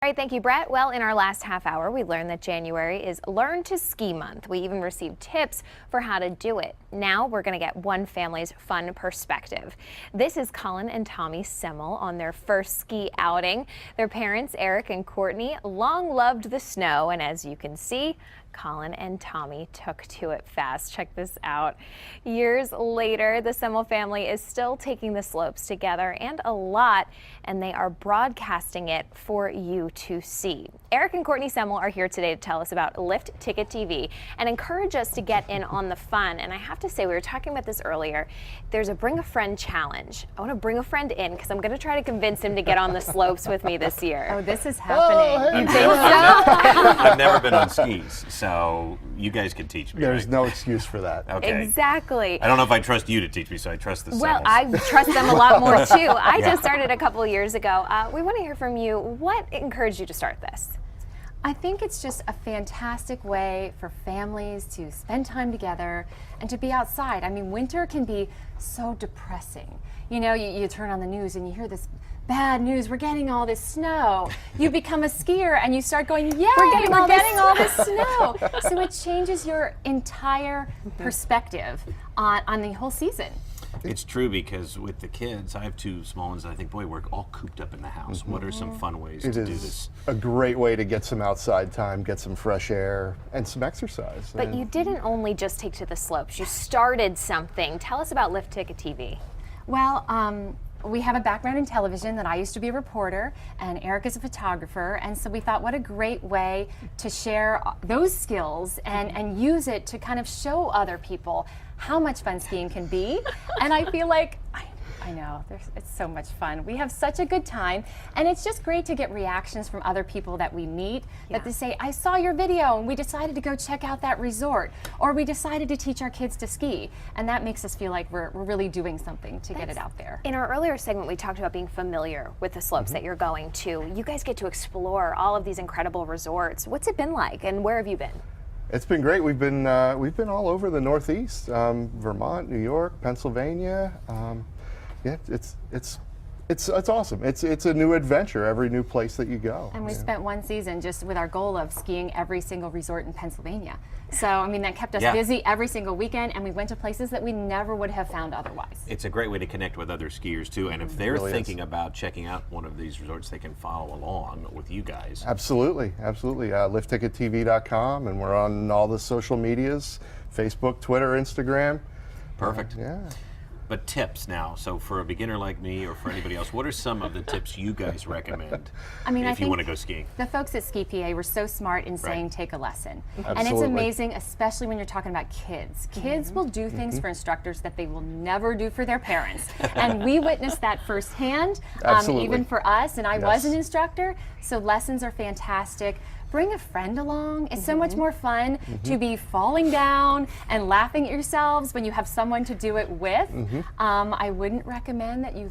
All right, thank you, Brett. Well, in our last half hour, we learned that January is Learn to Ski Month. We even received tips for how to do it. Now we're going to get one family's fun perspective. This is Colin and Tommy Semmel on their first ski outing. Their parents, Eric and Courtney, long loved the snow, and as you can see, Colin and Tommy took to it fast. Check this out. Years later, the Semmel family is still taking the slopes together and a lot, and they are broadcasting it for you to see. Eric and Courtney Semmel are here today to tell us about Lift Ticket TV and encourage us to get in on the fun. And I have to say, we were talking about this earlier, there's a bring a friend challenge. I want to bring a friend in because I'm going to try to convince him to get on the slopes with me this year. Oh, this is happening. You think so? I've never been on skis, so you guys can teach me. There's right? no excuse for that. Okay. Exactly. I don't know if I trust you to teach me, so I trust the Semmels. Well, I trust them a lot more too. I just started a couple of years ago. We want to hear from you. What encouraged you to start this? I think it's just a fantastic way for families to spend time together and to be outside. I mean, winter can be so depressing. You know, you turn on the news and you hear this bad news, we're getting all this snow. You become a skier and you start going, yay, we're getting all this snow. So it changes your entire perspective on the whole season. It's true, because with the kids, I have two small ones, and I think, boy, we're all cooped up in the house. What are some fun ways to do this? It is a great way to get some outside time, get some fresh air, and some exercise. But you didn't only just take to the slopes. You started something. Tell us about Lift Ticket TV. Well, we have a background in television that I used to be a reporter, and Eric is a photographer, and so we thought what a great way to share those skills and use it to kind of show other people how much fun skiing can be. And I feel like, I know, it's so much fun. We have such a good time, and it's just great to get reactions from other people that we meet, that they say, I saw your video and we decided to go check out that resort, or we decided to teach our kids to ski, and that makes us feel like we're really doing something to get it out there. In our earlier segment, we talked about being familiar with the slopes that you're going to. You guys get to explore all of these incredible resorts. What's it been like, and where have you been? It's been great. We've been all over the Northeast, Vermont, New York, Pennsylvania. Yeah, it's awesome. It's a new adventure every new place that you go. And we spent one season just with our goal of skiing every single resort in Pennsylvania. So, I mean, that kept us busy every single weekend, and we went to places that we never would have found otherwise. It's a great way to connect with other skiers, too. And if they're thinking about checking out one of these resorts, they can follow along with you guys. Absolutely, absolutely. LiftTicketTV.com, and we're on all the social medias, Facebook, Twitter, Instagram. Perfect. Yeah. But tips now, so for a beginner like me or for anybody else, what are some of the tips you guys recommend if you want to go skiing? The folks at Ski PA were so smart in saying take a lesson. Absolutely. And it's amazing, especially when you're talking about kids. Kids will do things for instructors that they will never do for their parents. And we witnessed that firsthand, even for us, and I was an instructor, so lessons are fantastic. Bring a friend along. It's so much more fun to be falling down and laughing at yourselves when you have someone to do it with. I wouldn't recommend that you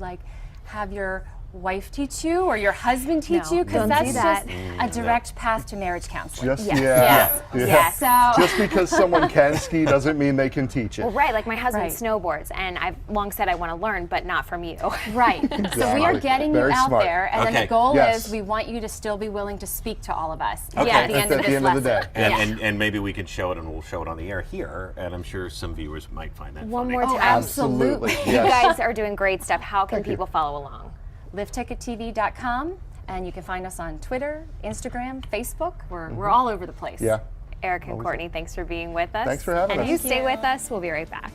have your wife teach you or your husband teach you, because that's just a direct path to marriage counseling. Yes. So just because someone can ski doesn't mean they can teach it. Well, right, like my husband snowboards, and I've long said I want to learn, but not from you. Right. So we are getting you out there, and then the goal is we want you to still be willing to speak to all of us at the end of this lesson. And maybe we can show it, and we'll show it on the air here, and I'm sure some viewers might find that funny. One more time. Absolutely. You guys are doing great stuff. How can people follow along? LiftTicketTV.com, and you can find us on Twitter, Instagram, Facebook. We're all over the place. Eric and Courtney, thanks for being with us. Thanks for having us. And you stay with us. We'll be right back.